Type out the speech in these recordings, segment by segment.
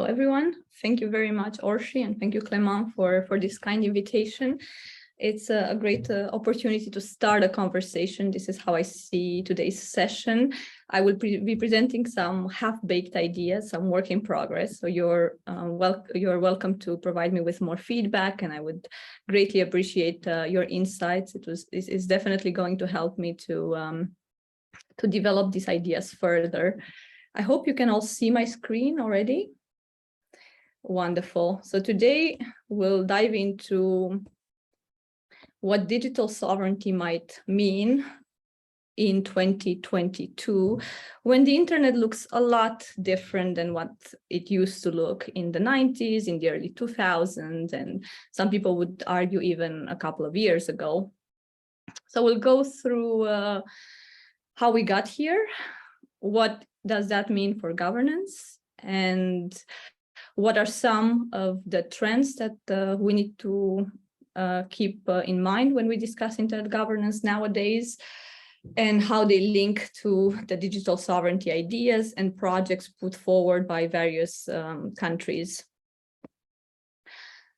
Hello, everyone. Thank you very much, Orshi, and thank you, Clement, for this kind invitation. It's a great opportunity to start a conversation. This is how I see today's session. I will be presenting some half-baked ideas, some work in progress. So you're welcome to provide me with more feedback, and I would greatly appreciate your insights. It's definitely going to help me to develop these ideas further. I hope you can all see my screen already. Wonderful. So today we'll dive into what digital sovereignty might mean in 2022, when the internet looks a lot different than what it used to look in the 90s, in the early 2000s, and some people would argue even a couple of years ago. So we'll go through how we got here, what does that mean for governance, and what are some of the trends that we need to keep in mind when we discuss internet governance nowadays, and how they link to the digital sovereignty ideas and projects put forward by various countries.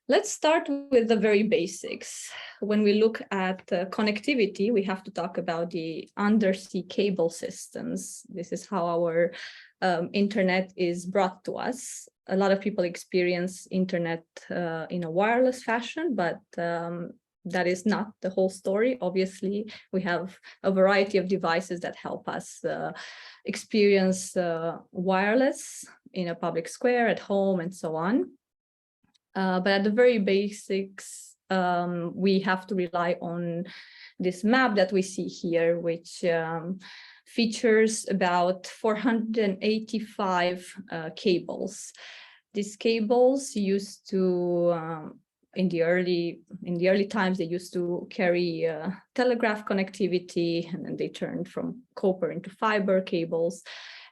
Let's start with the very basics. When we look at connectivity, we have to talk about the undersea cable systems. This is how our internet is brought to us. A lot of people experience internet in a wireless fashion, but that is not the whole story. Obviously, we have a variety of devices that help us experience wireless in a public square, at home, and so on. But at the very basics, we have to rely on this map that we see here, which features about 485 cables. These cables used to, in the early times, they used to carry telegraph connectivity, and then they turned from copper into fiber cables,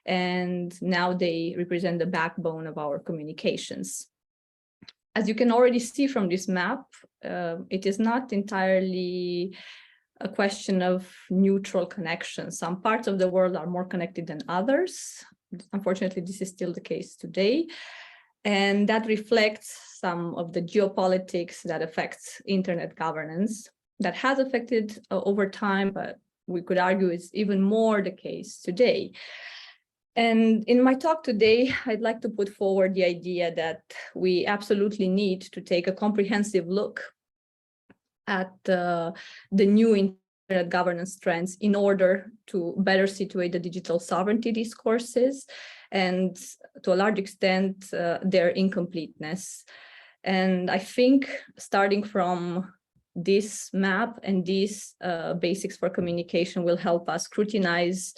and now they represent the backbone of our communications. As you can already see from this map, it is not entirely a question of neutral connection. Some parts of the world are more connected than others. Unfortunately, this is still the case today. And that reflects some of the geopolitics that affects internet governance, that has affected over time, but we could argue it's even more the case today. And in my talk today, I'd like to put forward the idea that we absolutely need to take a comprehensive look at the new internet governance trends in order to better situate the digital sovereignty discourses and, to a large extent, their incompleteness. And I think starting from this map and these basics for communication will help us scrutinize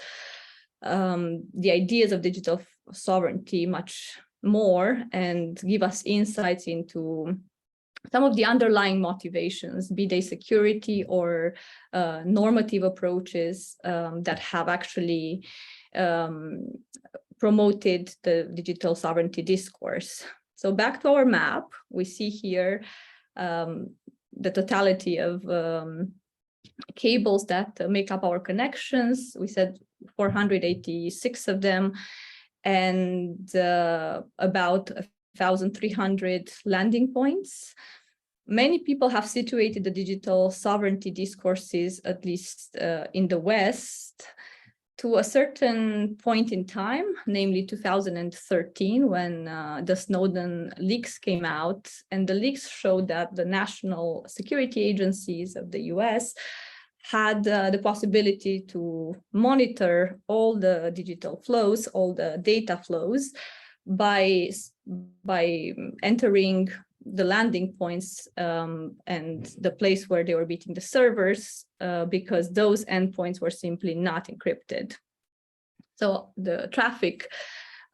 the ideas of digital sovereignty much more and give us insights into some of the underlying motivations, be they security or normative approaches that have actually promoted the digital sovereignty discourse. So back to our map, we see here the totality of cables that make up our connections. We said 486 of them, and about 1,300 landing points. Many people have situated the digital sovereignty discourses, at least in the West, to a certain point in time, namely 2013, when the Snowden leaks came out, and the leaks showed that the national security agencies of the US had the possibility to monitor all the digital flows, all the data flows, by entering the landing points and the place where they were beating the servers, because those endpoints were simply not encrypted. So the traffic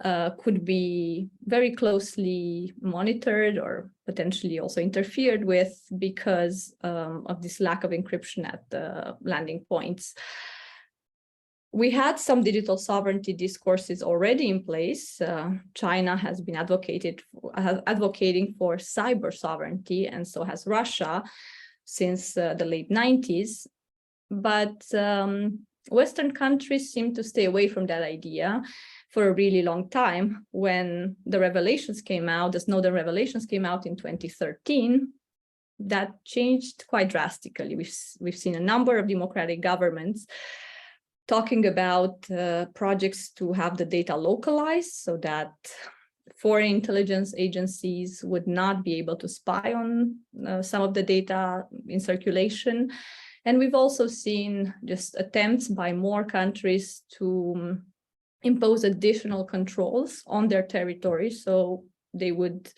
could be very closely monitored or potentially also interfered with because of this lack of encryption at the landing points. We had some digital sovereignty discourses already in place. China has been advocating for cyber sovereignty, and so has Russia since the late 90s. But Western countries seem to stay away from that idea for a really long time. When the revelations came out, the Snowden revelations came out in 2013, that changed quite drastically. We've seen a number of democratic governments talking about projects to have the data localized so that foreign intelligence agencies would not be able to spy on some of the data in circulation. And we've also seen just attempts by more countries to impose additional controls on their territory, so they would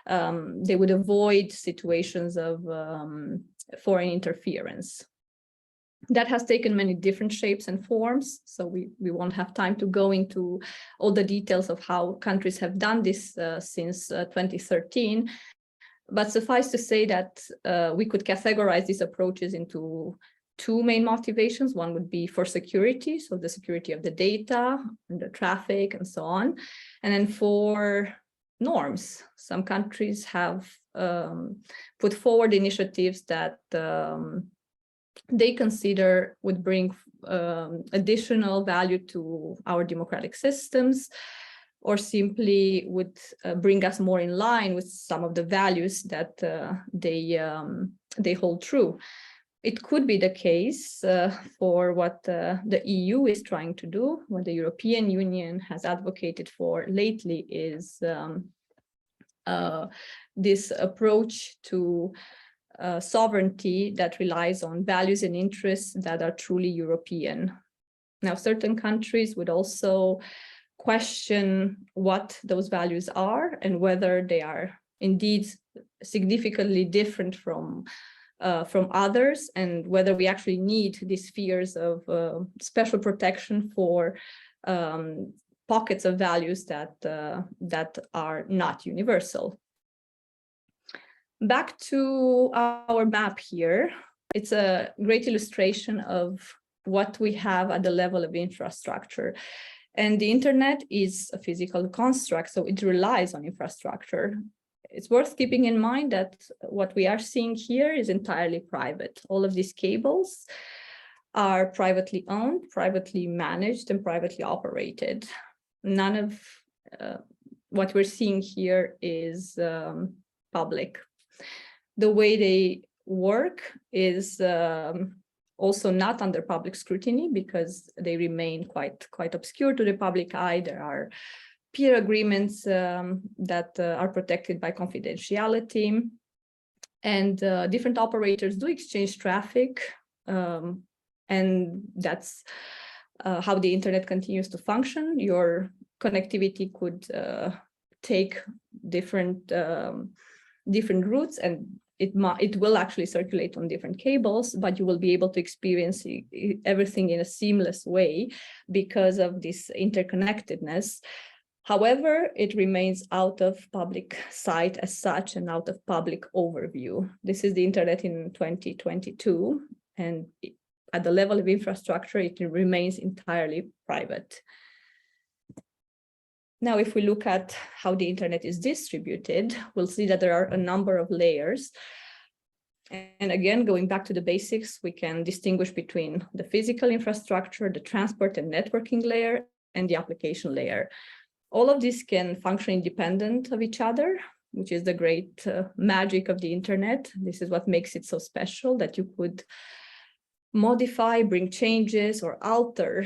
avoid situations of foreign interference. That has taken many different shapes and forms, so we won't have time to go into all the details of how countries have done this since 2013. But suffice to say that we could categorize these approaches into two main motivations. One would be for security, so the security of the data and the traffic and so on. And then for norms, some countries have put forward initiatives that they consider would bring additional value to our democratic systems, or simply would bring us more in line with some of the values that they hold true. It could be the case for what the EU is trying to do. What the European Union has advocated for lately is this approach to sovereignty that relies on values and interests that are truly European. Now, certain countries would also question what those values are and whether they are indeed significantly different from others, and whether we actually need these spheres of special protection for pockets of values that are not universal. Back to our map here, it's a great illustration of what we have at the level of infrastructure. And the internet is a physical construct, so it relies on infrastructure. It's worth keeping in mind that what we are seeing here is entirely private. All of these cables are privately owned, privately managed, and privately operated. None of what we're seeing here is public. The way they work is also not under public scrutiny because they remain quite obscure to the public eye. There are peer agreements that are protected by confidentiality, and different operators do exchange traffic, and that's how the internet continues to function. Your connectivity could take different routes, and it will actually circulate on different cables, but you will be able to experience everything in a seamless way because of this interconnectedness. However, it remains out of public sight as such and out of public overview. This is the internet in 2022, and at the level of infrastructure, it remains entirely private. Now, if we look at how the internet is distributed, we'll see that there are a number of layers. And again, going back to the basics, we can distinguish between the physical infrastructure, the transport and networking layer, and the application layer. All of these can function independent of each other, which is the great magic of the internet. This is what makes it so special, that you could modify, bring changes, or alter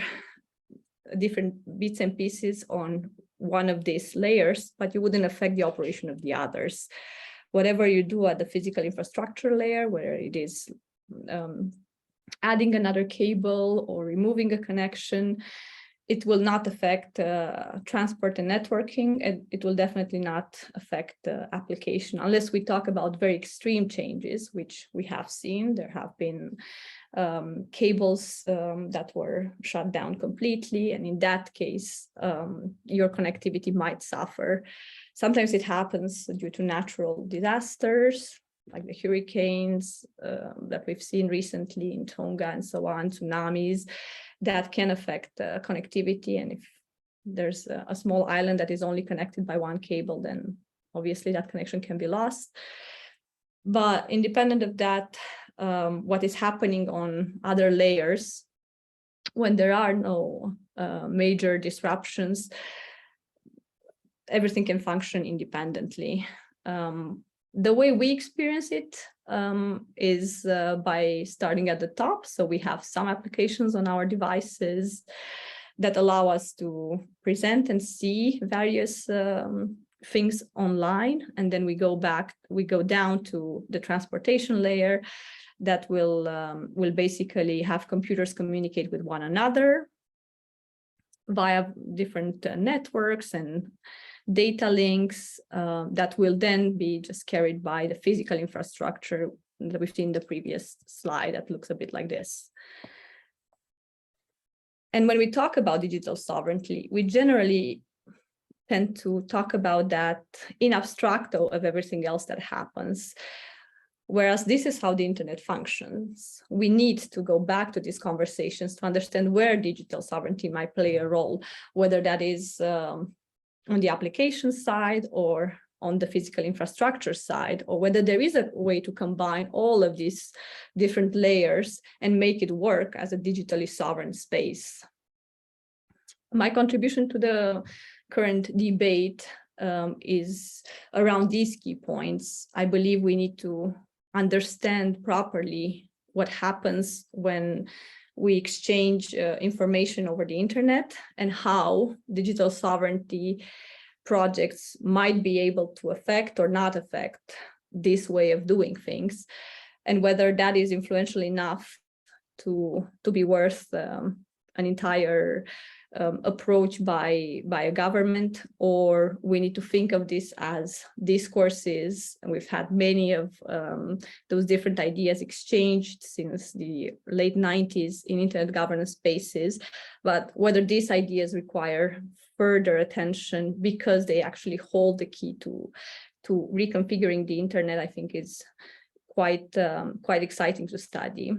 different bits and pieces on one of these layers, but you wouldn't affect the operation of the others. Whatever you do at the physical infrastructure layer, whether it is adding another cable or removing a connection, it will not affect transport and networking, and it will definitely not affect the application, unless we talk about very extreme changes, which we have seen. There have been cables that were shut down completely, and in that case, your connectivity might suffer. Sometimes it happens due to natural disasters, like the hurricanes that we've seen recently in Tonga and so on, tsunamis, that can affect connectivity. And if there's a small island that is only connected by one cable, then obviously that connection can be lost. But independent of that, what is happening on other layers, when there are no major disruptions, everything can function independently. The way we experience it is by starting at the top. So we have some applications on our devices that allow us to present and see various things online. And then we go down to the transportation layer that will basically have computers communicate with one another via different networks and data links that will then be just carried by the physical infrastructure that we've seen in the previous slide that looks a bit like this. And when we talk about digital sovereignty, we generally tend to talk about that in abstracto of everything else that happens. Whereas this is how the internet functions. We need to go back to these conversations to understand where digital sovereignty might play a role, whether that is on the application side or on the physical infrastructure side, or whether there is a way to combine all of these different layers and make it work as a digitally sovereign space. My contribution to the current debate is around these key points. I believe we need to understand properly what happens when we exchange information over the internet and how digital sovereignty projects might be able to affect or not affect this way of doing things, and whether that is influential enough to be worth an entire approach by a government, or we need to think of this as discourses. And we've had many of those different ideas exchanged since the late 90s in internet governance spaces, but whether these ideas require further attention because they actually hold the key to reconfiguring the internet, I think is quite exciting to study.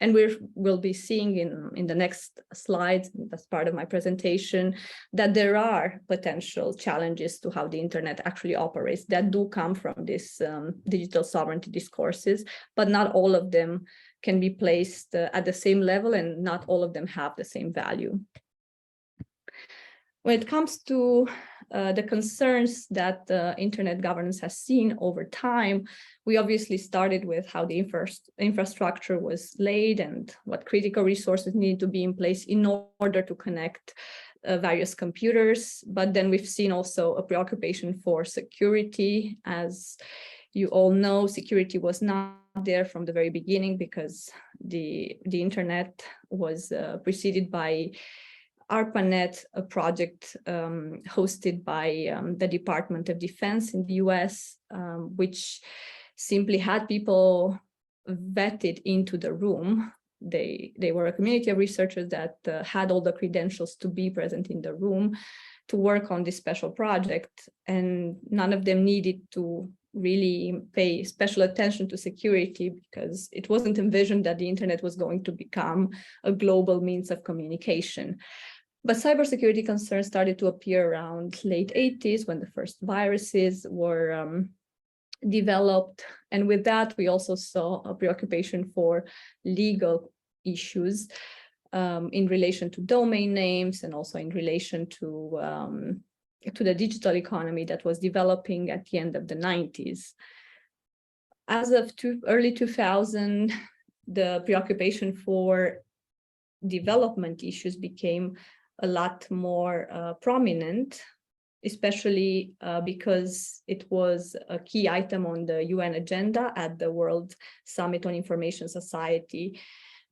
And we'll be seeing in the next slides, as part of my presentation, that there are potential challenges to how the internet actually operates that do come from this digital sovereignty discourses, but not all of them can be placed at the same level, and not all of them have the same value. When it comes to the concerns that internet governance has seen over time, we obviously started with how the infrastructure was laid and what critical resources needed to be in place in order to connect various computers. But then we've seen also a preoccupation for security. As you all know, security was not there from the very beginning because the internet was preceded by ARPANET, a project hosted by the Department of Defense in the US, which simply had people vetted into the room. They were a community of researchers that had all the credentials to be present in the room to work on this special project, and none of them needed to really pay special attention to security because it wasn't envisioned that the internet was going to become a global means of communication. But cybersecurity concerns started to appear around late 80s when the first viruses were developed. And with that, we also saw a preoccupation for legal issues in relation to domain names and also in relation to the digital economy that was developing at the end of the 90s. As of early 2000, the preoccupation for development issues became a lot more prominent, especially because it was a key item on the UN agenda at the World Summit on Information Society.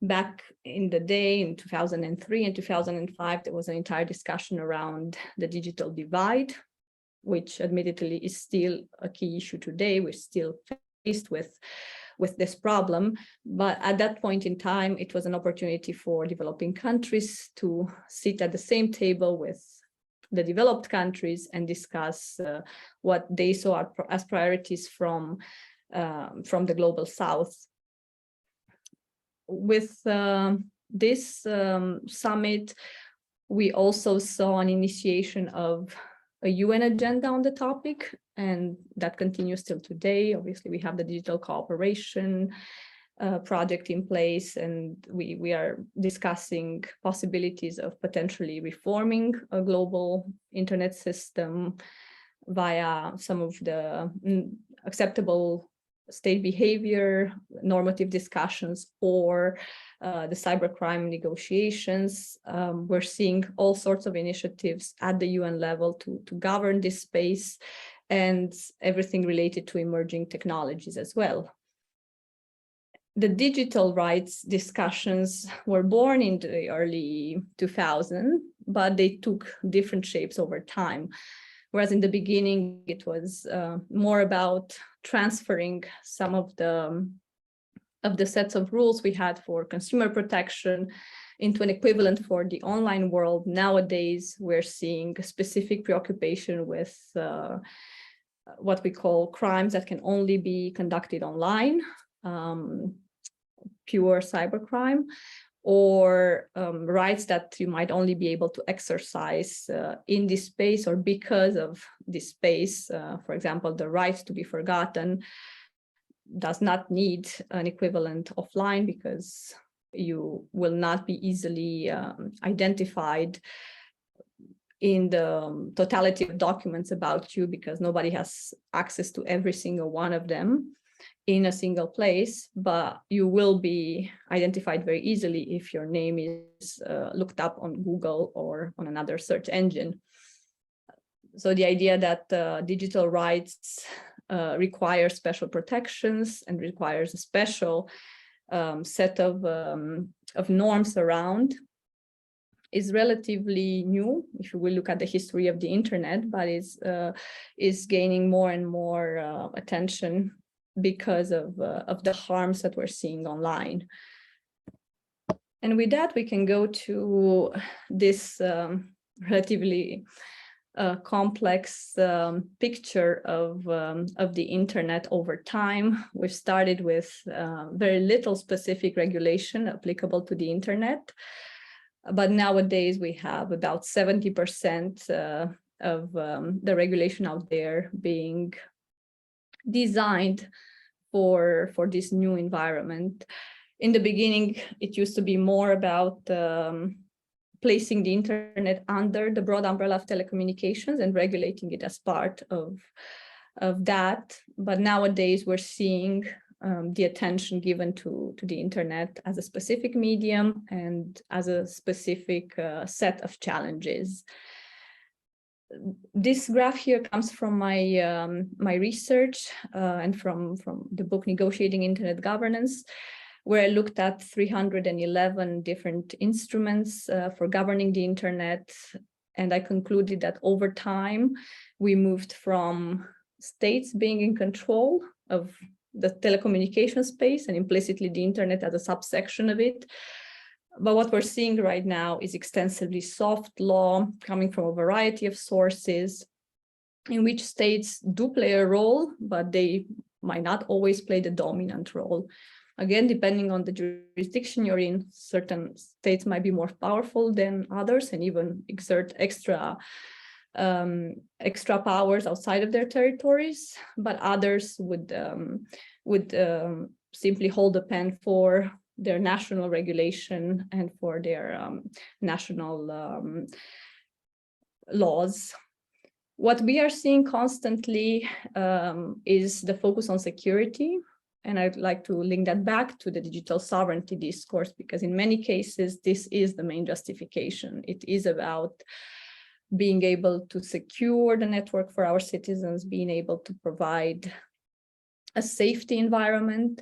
Back in the day, in 2003 and 2005, there was an entire discussion around the digital divide, which admittedly is still a key issue today. We're still faced with this problem. But at that point in time, it was an opportunity for developing countries to sit at the same table with the developed countries and discuss what they saw as priorities from the global South. With this summit, we also saw an initiation of a UN agenda on the topic, and that continues till today. Obviously, we have the digital cooperation project in place, and we are discussing possibilities of potentially reforming a global internet system via some of the acceptable state behavior, normative discussions, or the cybercrime negotiations. We're seeing all sorts of initiatives at the UN level to govern this space, and everything related to emerging technologies as well. The digital rights discussions were born in the early 2000s, but they took different shapes over time. Whereas in the beginning, it was more about transferring some of the sets of rules we had for consumer protection into an equivalent for the online world. Nowadays, we're seeing a specific preoccupation with what we call crimes that can only be conducted online, pure cybercrime, or rights that you might only be able to exercise in this space or because of this space. For example, the right to be forgotten does not need an equivalent offline because you will not be easily identified in the totality of documents about you, because nobody has access to every single one of them in a single place, but you will be identified very easily if your name is looked up on Google or on another search engine. So the idea that digital rights require special protections and requires a special set of norms around is relatively new, if you will look at the history of the internet, but is gaining more and more attention because of the harms that we're seeing online. And with that, we can go to this relatively complex picture of the internet over time. We've started with very little specific regulation applicable to the internet, but nowadays we have about 70% of the regulation out there being designed for this new environment. In the beginning, it used to be more about placing the internet under the broad umbrella of telecommunications and regulating it as part of that. But nowadays, we're seeing the attention given to the internet as a specific medium and as a specific set of challenges. This graph here comes from my my research and from the book Negotiating Internet Governance, where I looked at 311 different instruments for governing the internet. And I concluded that over time, we moved from states being in control of the telecommunication space and implicitly the internet as a subsection of it. But what we're seeing right now is extensively soft law coming from a variety of sources in which states do play a role, but they might not always play the dominant role. Again, depending on the jurisdiction you're in, certain states might be more powerful than others and even exert extra powers outside of their territories, but others would simply hold the pen for their national regulation and for their national laws. What we are seeing constantly is the focus on security. And I'd like to link that back to the digital sovereignty discourse, because in many cases, this is the main justification. It is about being able to secure the network for our citizens, being able to provide a safety environment.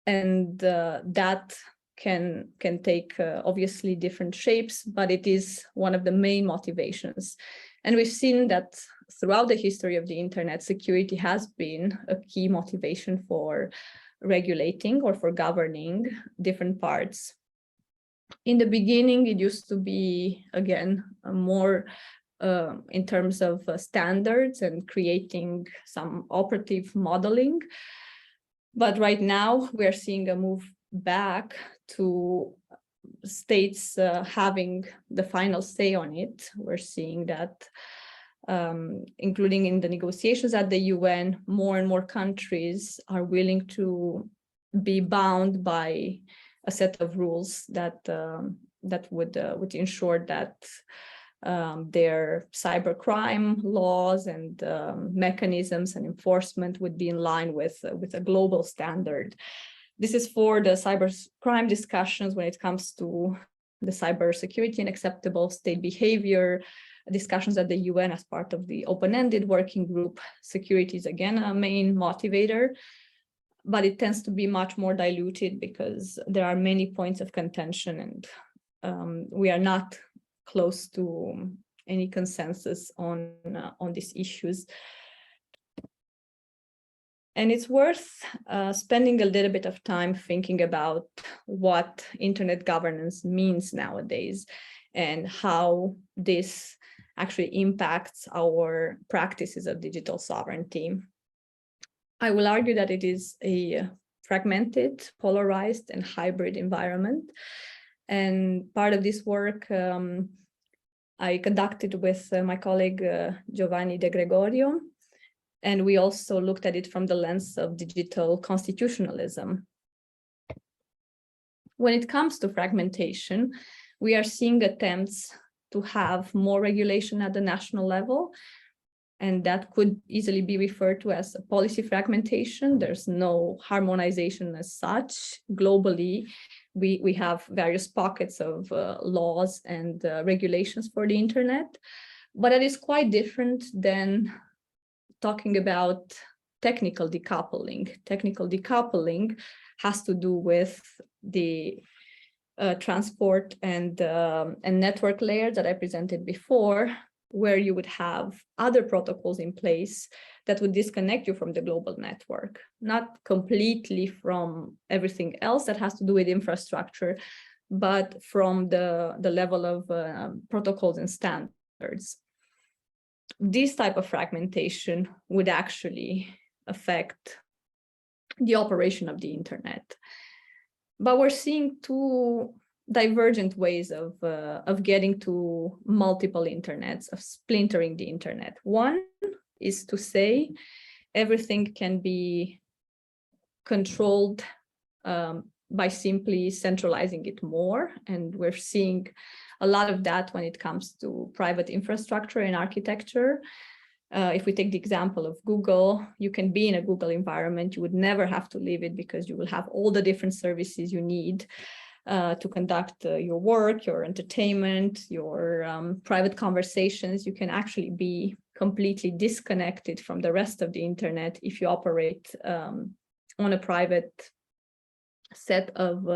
And that can take obviously different shapes, but it is one of the main motivations. And we've seen that throughout the history of the internet, security has been a key motivation for regulating or for governing different parts. In the beginning, it used to be, again, more in terms of standards and creating some operative modeling. But right now, we are seeing a move back to states having the final say on it. We're seeing that, including in the negotiations at the UN, more and more countries are willing to be bound by a set of rules that would ensure that their cybercrime laws and mechanisms and enforcement would be in line with a global standard. This is for the cybercrime discussions when it comes to the cybersecurity and acceptable state behavior discussions at the UN as part of the open-ended working group. Security is again a main motivator, but it tends to be much more diluted because there are many points of contention, and we are not close to any consensus on these issues. And it's worth spending a little bit of time thinking about what internet governance means nowadays and how this actually impacts our practices of digital sovereignty. I will argue that it is a fragmented, polarized, and hybrid environment. And part of this work I conducted with my colleague Giovanni De Gregorio, and we also looked at it from the lens of digital constitutionalism. When it comes to fragmentation, we are seeing attempts to have more regulation at the national level, and that could easily be referred to as a policy fragmentation. There's no harmonization as such. Globally, we have various pockets of laws and regulations for the internet, but it is quite different than talking about technical decoupling. Technical decoupling has to do with the transport and network layer that I presented before, where you would have other protocols in place that would disconnect you from the global network, not completely from everything else that has to do with infrastructure, but from the level of protocols and standards. This type of fragmentation would actually affect the operation of the internet. But we're seeing two divergent ways of getting to multiple internets, of splintering the internet. One is to say everything can be controlled by simply centralizing it more. And we're seeing a lot of that when it comes to private infrastructure and architecture. If we take the example of Google, you can be in a Google environment, you would never have to leave it because you will have all the different services you need to conduct your work, your entertainment, your private conversations. You can actually be completely disconnected from the rest of the internet if you operate on a private set of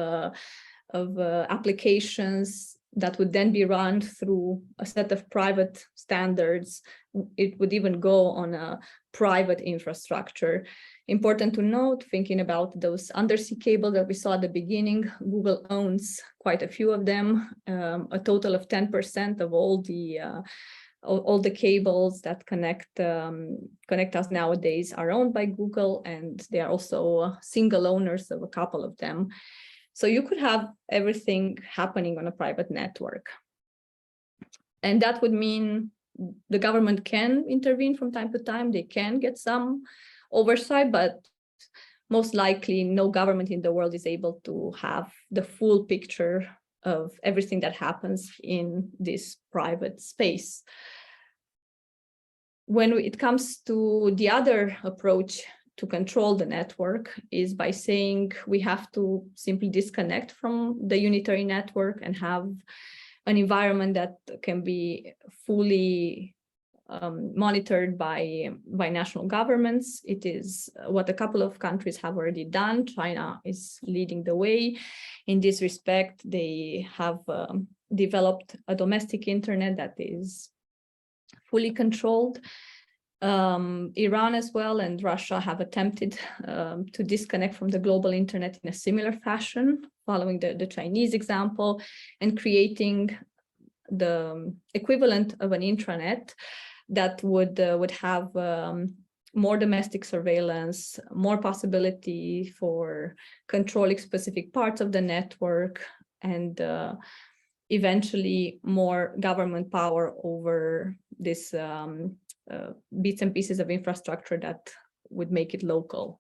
applications that would then be run through a set of private standards. It would even go on a private infrastructure. Important to note, thinking about those undersea cables that we saw at the beginning, Google owns quite a few of them. A total of 10% of all the cables that connect us nowadays are owned by Google, and they are also single owners of a couple of them. So you could have everything happening on a private network. And that would mean the government can intervene from time to time. They can get some oversight, but most likely no government in the world is able to have the full picture of everything that happens in this private space. When it comes to the other approach to control the network is by saying we have to simply disconnect from the unitary network and have an environment that can be fully monitored by national governments. It is what a couple of countries have already done. China is leading the way. In this respect, they have developed a domestic internet that is fully controlled. Iran as well and Russia have attempted to disconnect from the global internet in a similar fashion, following the Chinese example, and creating the equivalent of an intranet that would have more domestic surveillance, more possibility for controlling specific parts of the network, and eventually more government power over this bits and pieces of infrastructure that would make it local.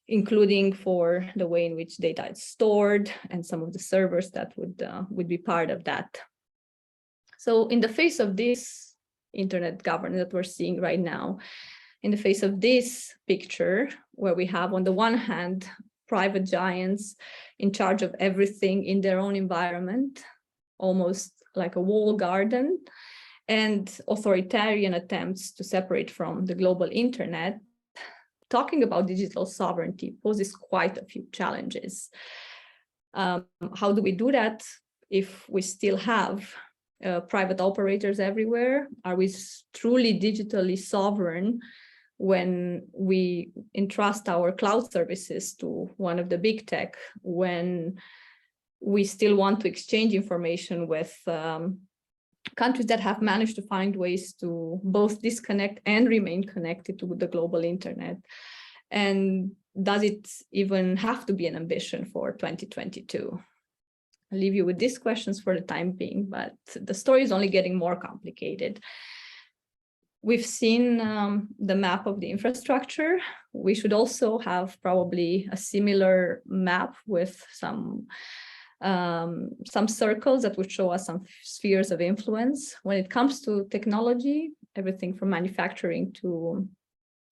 including for the way in which data is stored and some of the servers that would be part of that. So in the face of this internet governance that we're seeing right now, in the face of this picture, where we have on the one hand, private giants in charge of everything in their own environment, almost like a walled garden, and authoritarian attempts to separate from the global internet, talking about digital sovereignty poses quite a few challenges. How do we do that if we still have private operators everywhere? Are we truly digitally sovereign when we entrust our cloud services to one of the big tech, when we still want to exchange information with countries that have managed to find ways to both disconnect and remain connected to the global internet? And does it even have to be an ambition for 2022? I'll leave you with these questions for the time being, but the story is only getting more complicated. We've seen the map of the infrastructure. We should also have probably a similar map with some circles that would show us some spheres of influence. When it comes to technology, everything from manufacturing to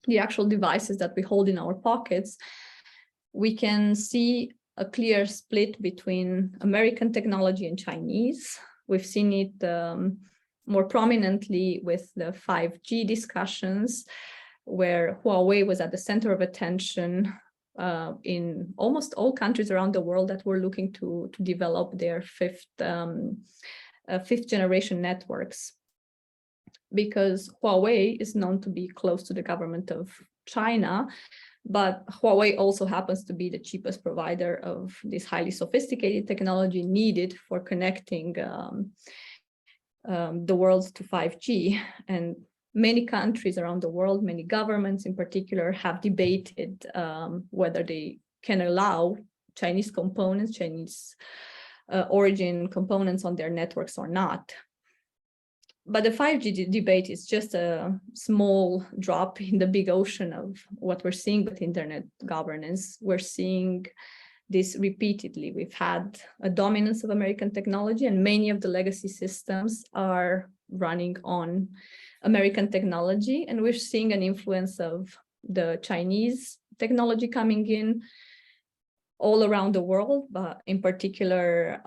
the actual devices that we hold in our pockets, we can see a clear split between American technology and Chinese. We've seen it more prominently with the 5G discussions, where Huawei was at the center of attention in almost all countries around the world that were looking to develop their fifth generation networks. Because Huawei is known to be close to the government of China, but Huawei also happens to be the cheapest provider of this highly sophisticated technology needed for connecting the world to 5G. And many countries around the world, many governments in particular, have debated whether they can allow Chinese components, Chinese origin components on their networks or not. But the 5G debate is just a small drop in the big ocean of what we're seeing with internet governance. We're seeing this repeatedly. We've had a dominance of American technology, and many of the legacy systems are running on American technology. And we're seeing an influence of the Chinese technology coming in all around the world, but in particular,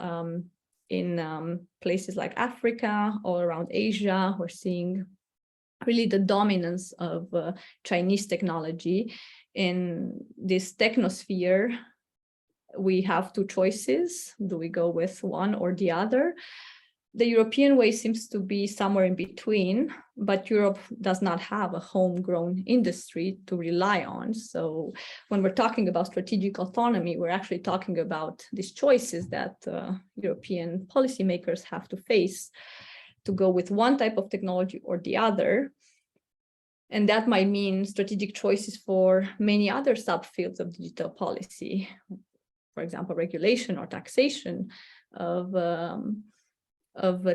in places like Africa, all around Asia, we're seeing really the dominance of Chinese technology. In this technosphere, we have two choices. Do we go with one or the other? The European way seems to be somewhere in between, but Europe does not have a homegrown industry to rely on. So when we're talking about strategic autonomy, we're actually talking about these choices that European policymakers have to face to go with one type of technology or the other. And that might mean strategic choices for many other subfields of digital policy, for example, regulation or taxation of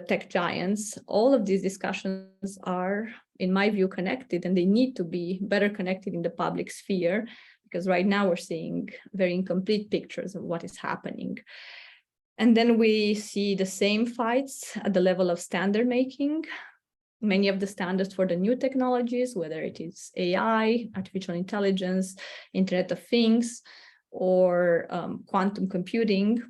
tech giants. All of these discussions are, in my view, connected, and they need to be better connected in the public sphere, because right now we're seeing very incomplete pictures of what is happening. And then we see the same fights at the level of standard making. Many of the standards for the new technologies, whether it is AI, artificial intelligence, Internet of Things, or quantum computing,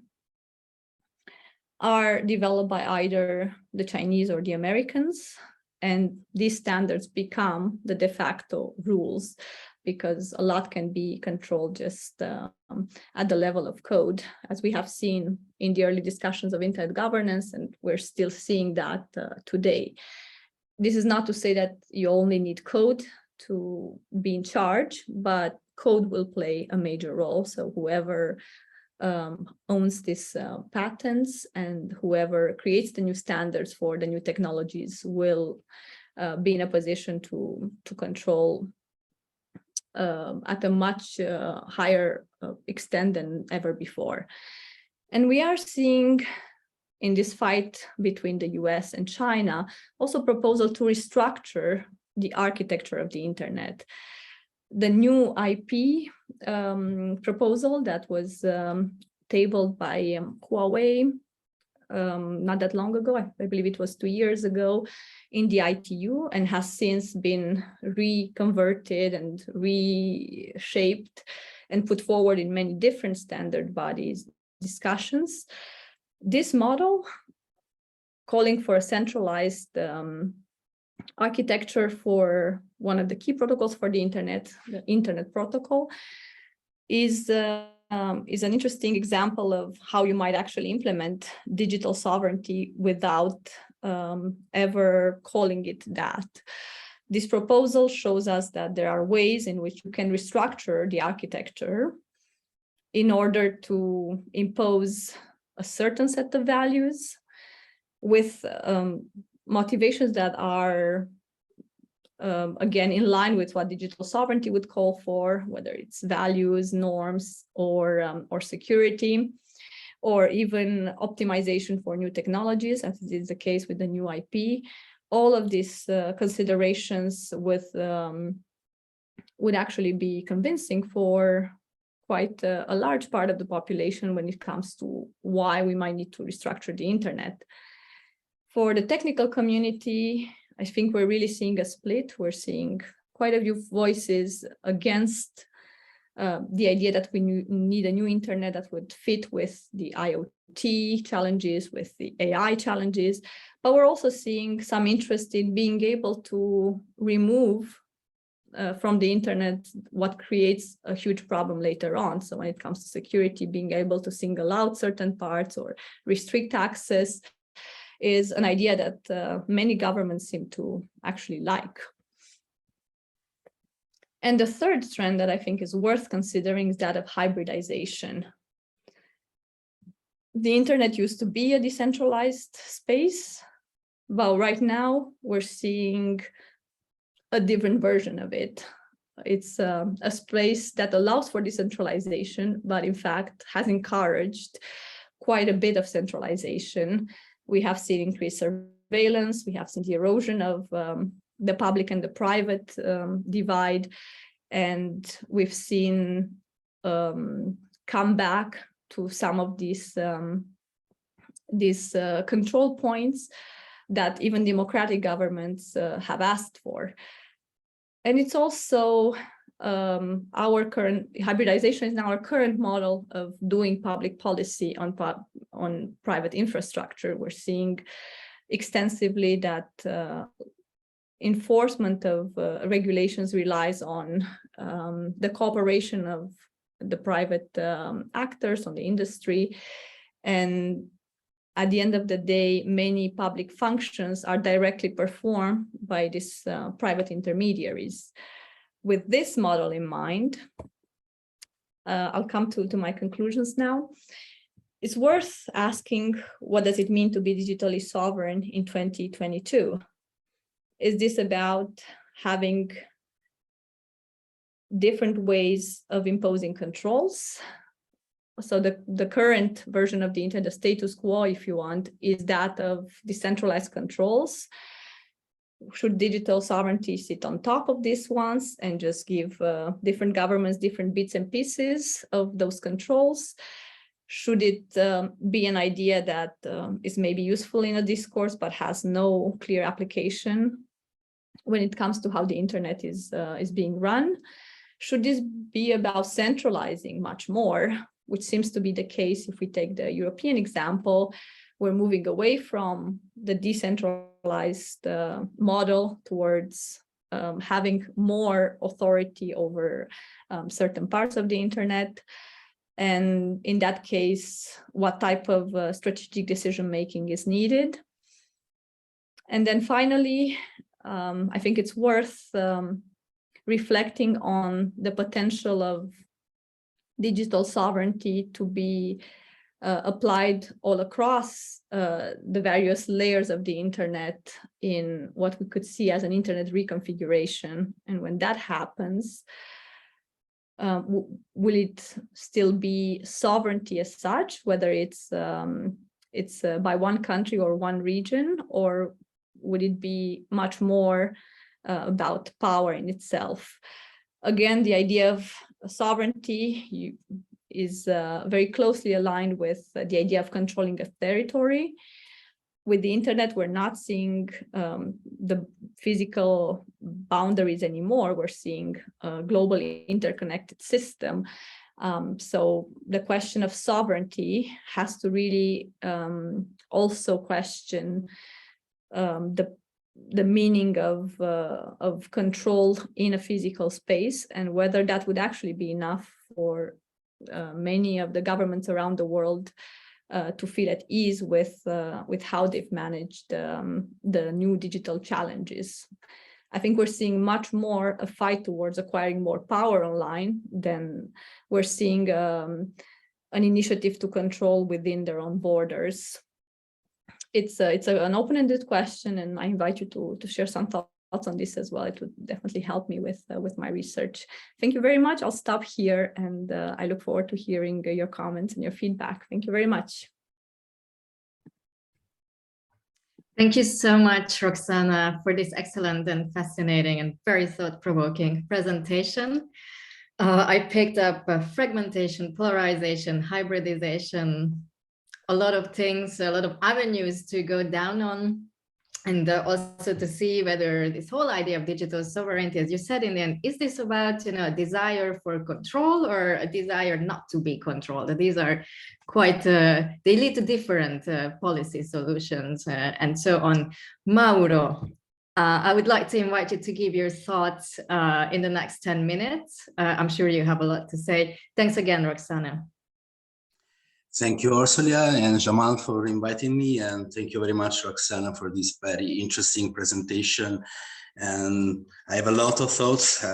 are developed by either the Chinese or the Americans. And these standards become the de facto rules, because a lot can be controlled just at the level of code, as we have seen in the early discussions of internet governance, and we're still seeing that today. This is not to say that you only need code to be in charge, but code will play a major role. So whoever owns these patents and whoever creates the new standards for the new technologies will be in a position to control at a much higher extent than ever before. And we are seeing in this fight between the US and China also proposal to restructure the architecture of the internet. the new IP proposal that was tabled by Huawei not that long ago, I believe it was 2 years ago, in the ITU, and has since been reconverted and reshaped and put forward in many different standard bodies discussions. This model, calling for a centralized architecture for one of the key protocols for the Internet protocol, is an interesting example of how you might actually implement digital sovereignty without ever calling it that. This proposal shows us that there are ways in which you can restructure the architecture in order to impose a certain set of values with motivations that are again, in line with what digital sovereignty would call for, whether it's values, norms, or security, or even optimization for new technologies, as is the case with the new IP. All of these considerations would actually be convincing for quite a large part of the population when it comes to why we might need to restructure the internet. For the technical community, I think we're really seeing a split. We're seeing quite a few voices against the idea that we need a new internet that would fit with the IoT challenges, with the AI challenges. But we're also seeing some interest in being able to remove from the internet what creates a huge problem later on. So when it comes to security, being able to single out certain parts or restrict access is an idea that many governments seem to actually like. And the third trend that I think is worth considering is that of hybridization. The internet used to be a decentralized space, but right now we're seeing a different version of it. It's a space that allows for decentralization, but in fact has encouraged quite a bit of centralization. We have seen increased surveillance, we have seen the erosion of the public and the private divide, and we've seen come back to some of these control points that even democratic governments have asked for. And it's also our current hybridization is now our current model of doing public policy on private infrastructure. We're seeing extensively that enforcement of regulations relies on the cooperation of the private actors on the industry. And at the end of the day, many public functions are directly performed by these private intermediaries. With this model in mind, I'll come to my conclusions now. It's worth asking, what does it mean to be digitally sovereign in 2022? Is this about having different ways of imposing controls? So the current version of the internet, the status quo, if you want, is that of decentralized controls. Should digital sovereignty sit on top of these ones and just give different governments different bits and pieces of those controls? Should it be an idea that is maybe useful in a discourse but has no clear application when it comes to how the internet is being run? Should this be about centralizing much more, which seems to be the case if we take the European example? We're moving away from the decentralized model towards having more authority over certain parts of the internet. And in that case, what type of strategic decision-making is needed? And then finally, I think it's worth reflecting on the potential of digital sovereignty to be applied all across the various layers of the internet in what we could see as an internet reconfiguration. And when that happens, will it still be sovereignty as such, whether it's by one country or one region, or would it be much more about power in itself? Again, the idea of sovereignty is very closely aligned with the idea of controlling a territory. With the internet, we're not seeing the physical boundaries anymore. We're seeing a globally interconnected system. So the question of sovereignty has to really also question the meaning of control in a physical space, and whether that would actually be enough for many of the governments around the world to feel at ease with how they've managed the new digital challenges. I think we're seeing much more a fight towards acquiring more power online than we're seeing an initiative to control within their own borders. It's an open-ended question, and I invite you to share some thoughts on this as well. It would definitely help me with my research. Thank you very much. I'll stop here, and I look forward to hearing your comments and your feedback. Thank you very much. Thank you so much, Roxana, for this excellent and fascinating and very thought-provoking presentation. I picked up fragmentation, polarization, hybridization, a lot of things, a lot of avenues to go down on, and also to see whether this whole idea of digital sovereignty, as you said in the end, is this about, a desire for control or a desire not to be controlled? These are quite, they lead to different policy solutions and so on. Mauro, I would like to invite you to give your thoughts in the next 10 minutes. I'm sure you have a lot to say. Thanks again, Roxana. Thank you, Ursula and Jamal, for inviting me, and thank you very much, Roxana, for this very interesting presentation. And I have a lot of thoughts,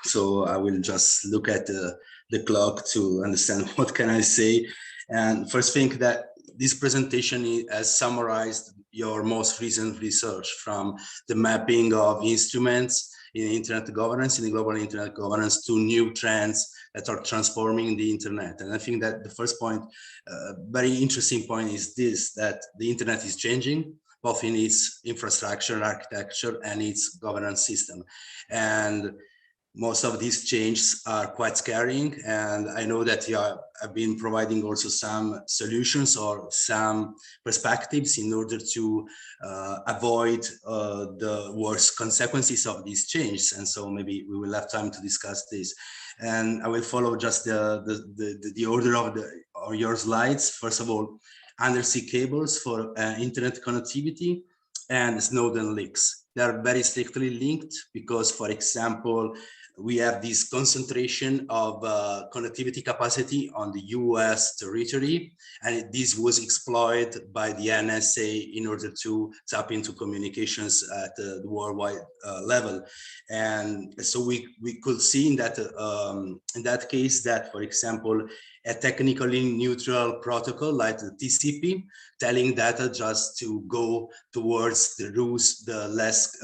so I will just look at the clock to understand what can I say. And first thing, that this presentation has summarized your most recent research from the mapping of instruments in internet governance, in the global internet governance, to new trends that are transforming the internet. And I think that the first point, very interesting point, is this, that the internet is changing, both in its infrastructure, architecture, and its governance system. And most of these changes are quite scaring. And I know that you have been providing also some solutions or some perspectives in order to avoid the worst consequences of these changes. And so maybe we will have time to discuss this. And I will follow just the order of your slides. First of all, undersea cables for internet connectivity and Snowden leaks. They are very strictly linked because, for example, we have this concentration of connectivity capacity on the US territory, and this was exploited by the NSA in order to tap into communications at the worldwide level. And so we could see in that case that, for example, a technically neutral protocol like the TCP, telling data just to go towards the routes, the less,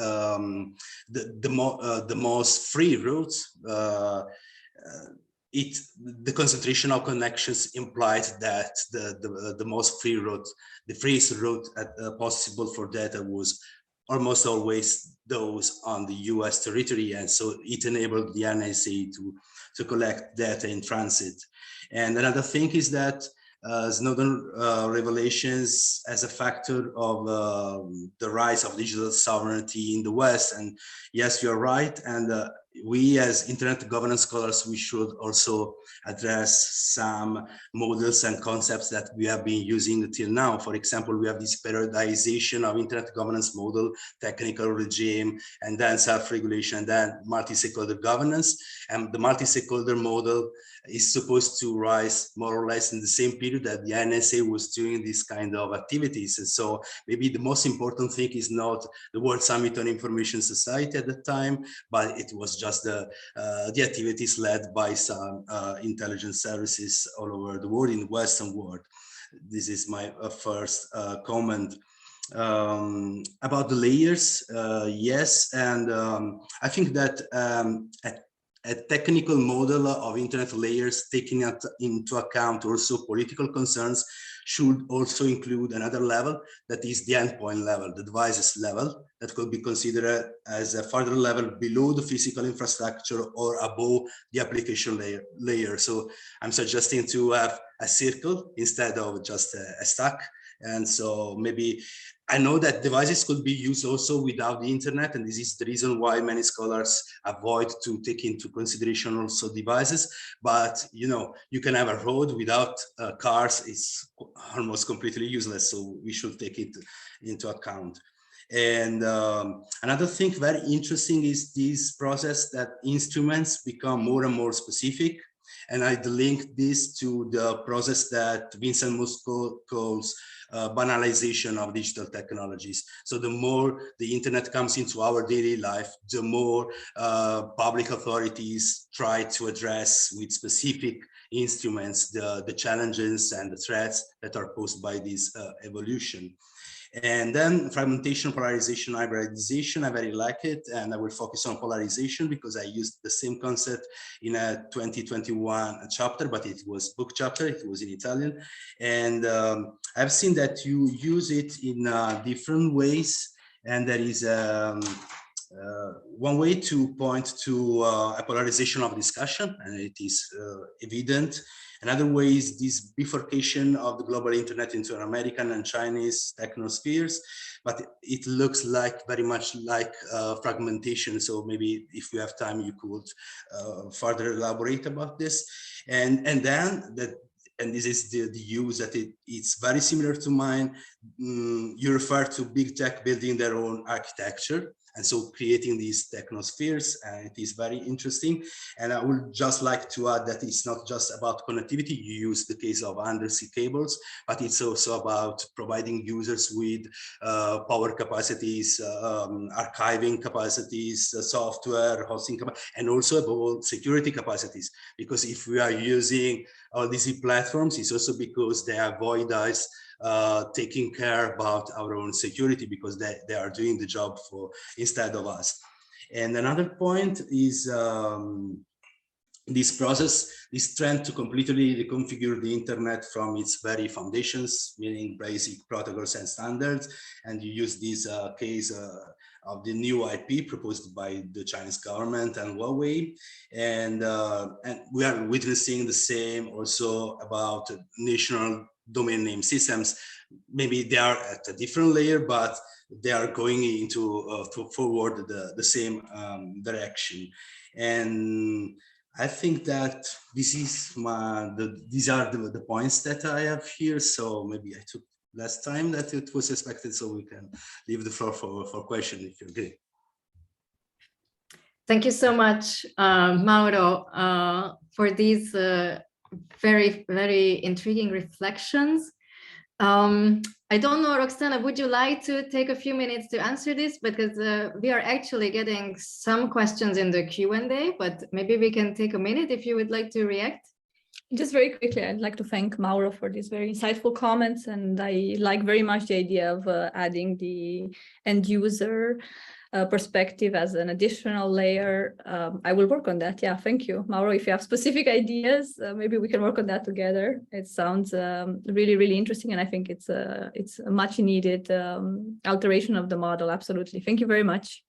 the most free routes. The concentration of connections implied that the most free route, the freest route possible for data was almost always those on the US territory, and so it enabled the NSA to collect data in transit. And another thing is that Snowden revelations as a factor of the rise of digital sovereignty in the West. And yes, you're right. And we as internet governance scholars, we should also address some models and concepts that we have been using until now. For example, we have this periodization of internet governance model, technical regime, and then self-regulation, and then multi-stakeholder governance. And the multi-stakeholder model is supposed to rise more or less in the same period that the NSA was doing this kind of activities. And so maybe the most important thing is not the World Summit on Information Society at the time, but it was just the activities led by some intelligence services all over the world, in the Western world. This is my first comment. About the layers, yes, and I think that a technical model of internet layers taking into account also political concerns should also include another level, that is the endpoint level, the devices level, that could be considered as a further level below the physical infrastructure or above the application layer. So I'm suggesting to have a circle instead of just a stack. And so maybe I know that devices could be used also without the internet, and this is the reason why many scholars avoid to take into consideration also devices. But you know, you can have a road without cars; it's almost completely useless. So we should take it into account. And another thing very interesting is this process that instruments become more and more specific. And I'd link this to the process that Vincent Musco calls banalization of digital technologies. So the more the internet comes into our daily life, the more public authorities try to address with specific instruments the challenges and the threats that are posed by this evolution. And then fragmentation, polarization, hybridization, I very like it. And I will focus on polarization because I used the same concept in a 2021 chapter, but it was book chapter, it was in Italian. And I've seen that you use it in different ways. And there is one way to point to a polarization of discussion, and it is evident. Another way is this bifurcation of the global internet into an American and Chinese technospheres, but it looks like very much like fragmentation. So maybe if we have time, you could further elaborate about this. And then that, and this is the use that it's very similar to mine. You refer to big tech building their own architecture, and so creating these technospheres, and it is very interesting. And I would just like to add that it's not just about connectivity. You use the case of undersea cables, but it's also about providing users with power capacities, archiving capacities, software, hosting, and also about security capacities. Because if we are using all these platforms, it's also because they avoid us taking care about our own security, because they are doing the job for instead of us. And another point is this process, this trend to completely reconfigure the internet from its very foundations, meaning basic protocols and standards. And you use this case of the new IP proposed by the Chinese government and Huawei. And we are witnessing the same also about national domain name systems. Maybe they are at a different layer, but they are going into forward the same direction. And I think that this is these are the points that I have here. So maybe I took less time that it was expected, so we can leave the floor for questions if you agree. Thank you so much, Mauro, for these very, very intriguing reflections. I don't know, Roxana, would you like to take a few minutes to answer this? Because we are actually getting some questions in the Q&A, but maybe we can take a minute if you would like to react. Just very quickly, I'd like to thank Mauro for these very insightful comments, and I like very much the idea of adding the end user perspective as an additional layer. I will work on that. Yeah, thank you, Mauro. If you have specific ideas, maybe we can work on that together. It sounds really, really interesting, and I think it's a much needed alteration of the model. Absolutely. Thank you very much.